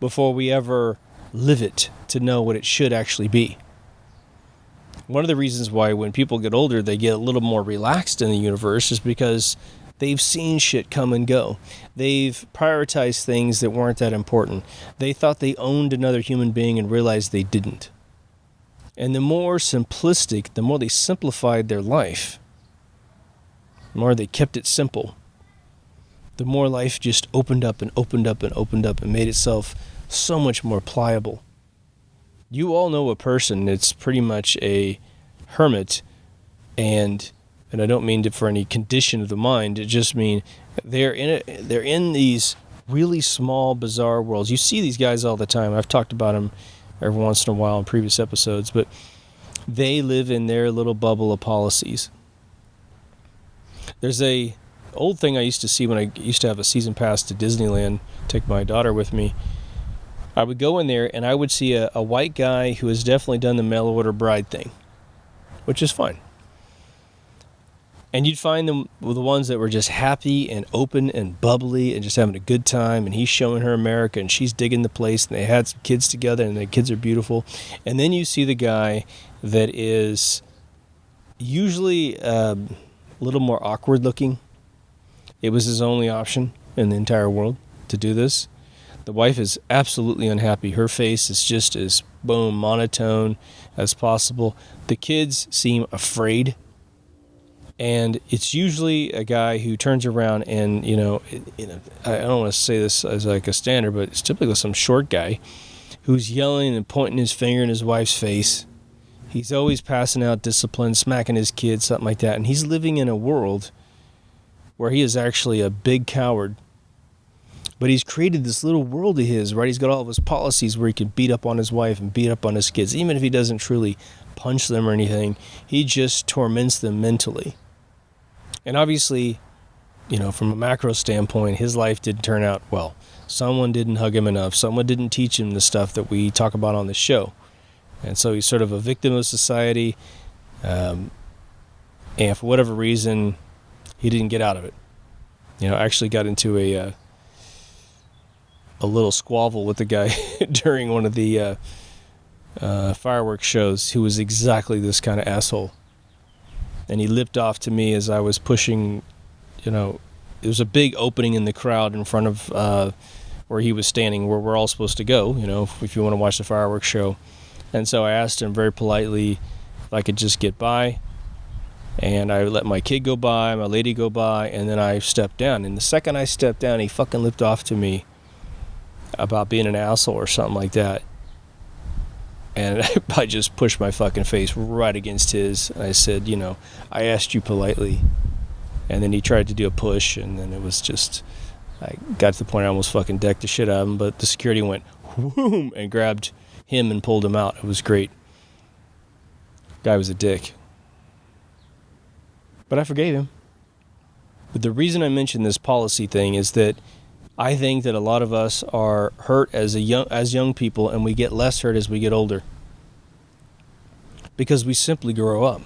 before we ever live it to know what it should actually be. One of the reasons why when people get older they get a little more relaxed in the universe is because they've seen shit come and go. They've prioritized things that weren't that important. They thought they owned another human being and realized they didn't. And the more simplistic, the more they simplified their life, the more they kept it simple, the more life just opened up and opened up and opened up and made itself so much more pliable. You all know a person that's pretty much a hermit, and I don't mean for any condition of the mind, it just mean they're in these really small, bizarre worlds. You see these guys all the time. I've talked about them every once in a while in previous episodes, but they live in their little bubble of policies. There's a old thing I used to see when I used to have a season pass to Disneyland, take my daughter with me. I would go in there and I would see a white guy who has definitely done the mail order bride thing, which is fine. And you'd find them the ones that were just happy and open and bubbly and just having a good time. And he's showing her America and she's digging the place. And they had some kids together and the kids are beautiful. And then you see the guy that is usually a little more awkward looking. It was his only option in the entire world to do this. The wife is absolutely unhappy. Her face is just as monotone as possible. The kids seem afraid. And it's usually a guy who turns around and, I don't want to say this as like a standard, but it's typically some short guy who's yelling and pointing his finger in his wife's face. He's always passing out discipline, smacking his kids, something like that. And he's living in a world where he is actually a big coward. But he's created this little world of his, right? He's got all of his policies where he can beat up on his wife and beat up on his kids. Even if he doesn't truly punch them or anything, he just torments them mentally. And obviously, from a macro standpoint, his life didn't turn out well. Someone didn't hug him enough. Someone didn't teach him the stuff that we talk about on the show. And so he's sort of a victim of society. And for whatever reason, he didn't get out of it. Actually got into a little squabble with the guy during one of the fireworks shows who was exactly this kind of asshole. And he lipped off to me as I was pushing, there was a big opening in the crowd in front of where he was standing, where we're all supposed to go, if you want to watch the fireworks show. And so I asked him very politely if I could just get by. And I let my kid go by, my lady go by, and then I stepped down. And the second I stepped down, he fucking lipped off to me about being an asshole or something like that. And I just pushed my fucking face right against his. I said, I asked you politely. And then he tried to do a push, and then it was just, I got to the point I almost fucking decked the shit out of him, but the security went, whoom, and grabbed him and pulled him out. It was great. Guy was a dick. But I forgave him. But the reason I mentioned this policy thing is that I think that a lot of us are hurt as young people, and we get less hurt as we get older. Because we simply grow up.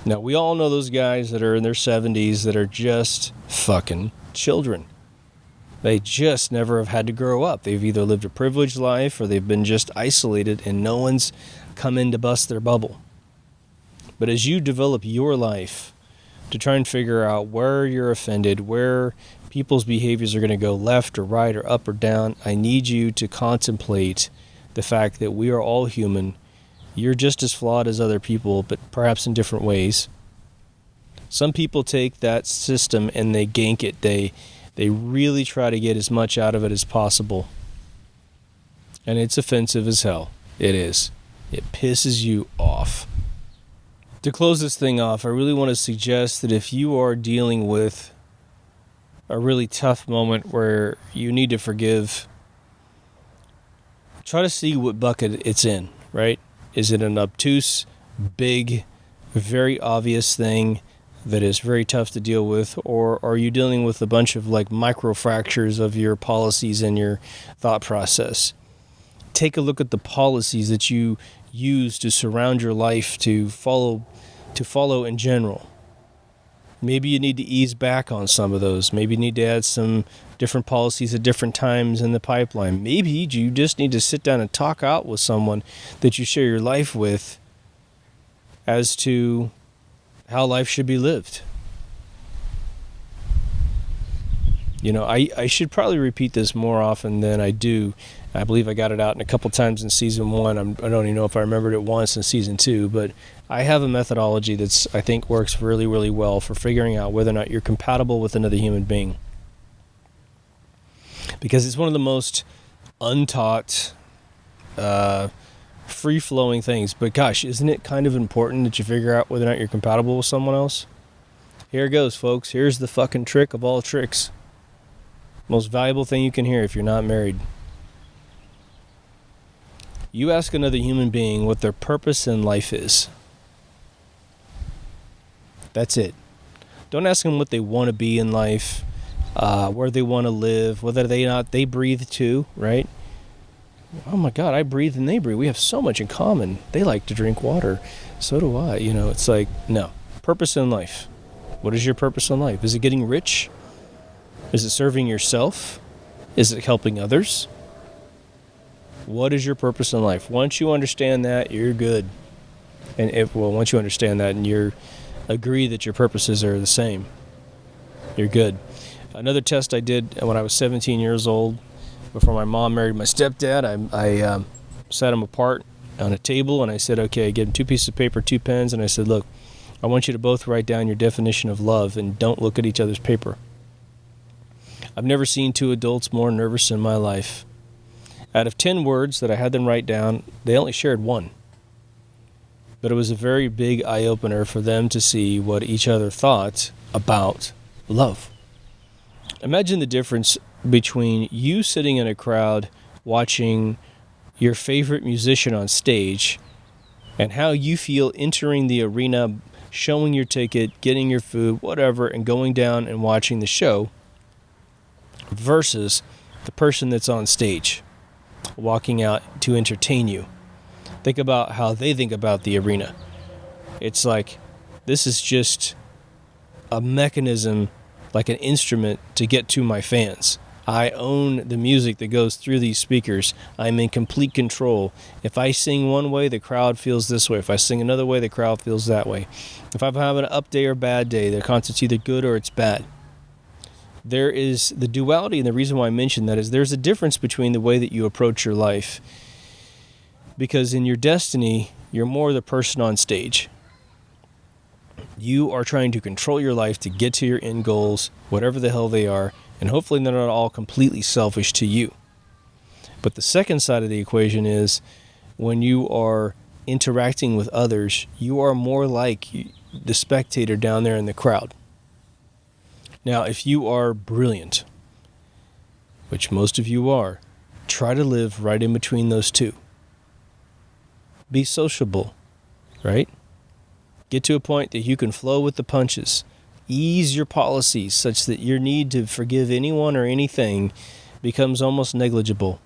Now, we all know those guys that are in their 70s that are just fucking children. They just never have had to grow up. They've either lived a privileged life or they've been just isolated and no one's come in to bust their bubble. But as you develop your life to try and figure out where you're offended, where people's behaviors are going to go left or right or up or down, I need you to contemplate the fact that we are all human. You're just as flawed as other people, but perhaps in different ways. Some people take that system and they gank it. They really try to get as much out of it as possible. And it's offensive as hell. It is. It pisses you off. To close this thing off, I really want to suggest that if you are dealing with a really tough moment where you need to forgive, try to see what bucket it's in, right? Is it an obtuse, big, very obvious thing that is very tough to deal with, or are you dealing with a bunch of like micro fractures of your policies and your thought process? Take a look at the policies that you use to surround your life to follow in general. Maybe you need to ease back on some of those. Maybe you need to add some different policies at different times in the pipeline. Maybe you just need to sit down and talk out with someone that you share your life with as to how life should be lived. I should probably repeat this more often than I do. I believe I got it out in a couple times in season 1. I don't even know if I remembered it once in season 2, but I have a methodology that's, I think, works really, really well for figuring out whether or not you're compatible with another human being. Because it's one of the most untaught, free-flowing things. But gosh, isn't it kind of important that you figure out whether or not you're compatible with someone else? Here it goes, folks. Here's the fucking trick of all tricks. Most valuable thing you can hear if you're not married. You ask another human being what their purpose in life is. That's it. Don't ask them what they want to be in life, where they want to live, whether they breathe too, right? Oh my God, I breathe and they breathe. We have so much in common. They like to drink water. So do I. It's like, no. Purpose in life. What is your purpose in life? Is it getting rich? Is it serving yourself? Is it helping others? What is your purpose in life? Once you understand that, you're good. And once you understand that and you agree that your purposes are the same, you're good. Another test I did when I was 17 years old, before my mom married my stepdad, I sat them apart on a table, and I said, okay, I gave them 2 pieces of paper, 2 pens, and I said, look, I want you to both write down your definition of love and don't look at each other's paper. I've never seen 2 adults more nervous in my life. Out of 10 words that I had them write down, they only shared 1. But it was a very big eye-opener for them to see what each other thought about love. Imagine the difference between you sitting in a crowd watching your favorite musician on stage and how you feel entering the arena, showing your ticket, getting your food, whatever, and going down and watching the show, versus the person that's on stage walking out to entertain you. Think about how they think about the arena. It's like, this is just a mechanism, like an instrument to get to my fans. I own the music that goes through these speakers. I'm in complete control. If I sing one way, the crowd feels this way. If I sing another way, the crowd feels that way. If I'm having an up day or bad day, the concert's either good or it's bad. There is the duality, and the reason why I mention that is there's a difference between the way that you approach your life. Because in your destiny, you're more the person on stage. You are trying to control your life to get to your end goals, whatever the hell they are, and hopefully they're not all completely selfish to you. But the second side of the equation is when you are interacting with others, you are more like the spectator down there in the crowd. Now, if you are brilliant, which most of you are, try to live right in between those two. Be sociable, right? Get to a point that you can flow with the punches. Ease your policies such that your need to forgive anyone or anything becomes almost negligible.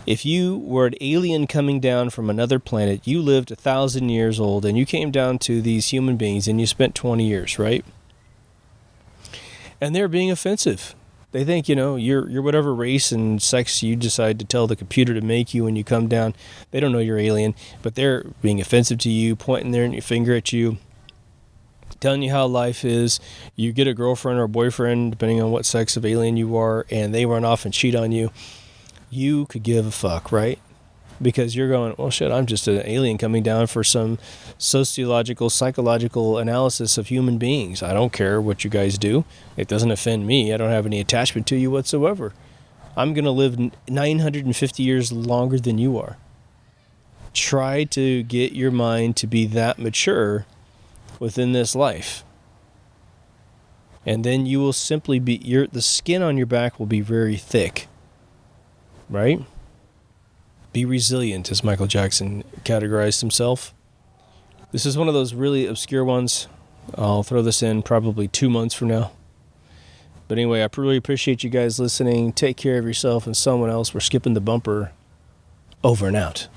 If you were an alien coming down from another planet, you lived 1,000 years old, and you came down to these human beings and you spent 20 years, right? And they're being offensive. They think, you're whatever race and sex you decide to tell the computer to make you when you come down. They don't know you're alien, but they're being offensive to you, pointing their finger at you, telling you how life is. You get a girlfriend or a boyfriend, depending on what sex of alien you are, and they run off and cheat on you. You could give a fuck, right? Because you're going, well, shit, I'm just an alien coming down for some sociological, psychological analysis of human beings. I don't care what you guys do. It doesn't offend me. I don't have any attachment to you whatsoever. I'm going to live 950 years longer than you are. Try to get your mind to be that mature within this life. And then you will simply be, the skin on your back will be very thick. Right? Be resilient, as Michael Jackson categorized himself. This is one of those really obscure ones. I'll throw this in probably 2 months from now. But anyway, I really appreciate you guys listening. Take care of yourself and someone else. We're skipping the bumper. Over and out.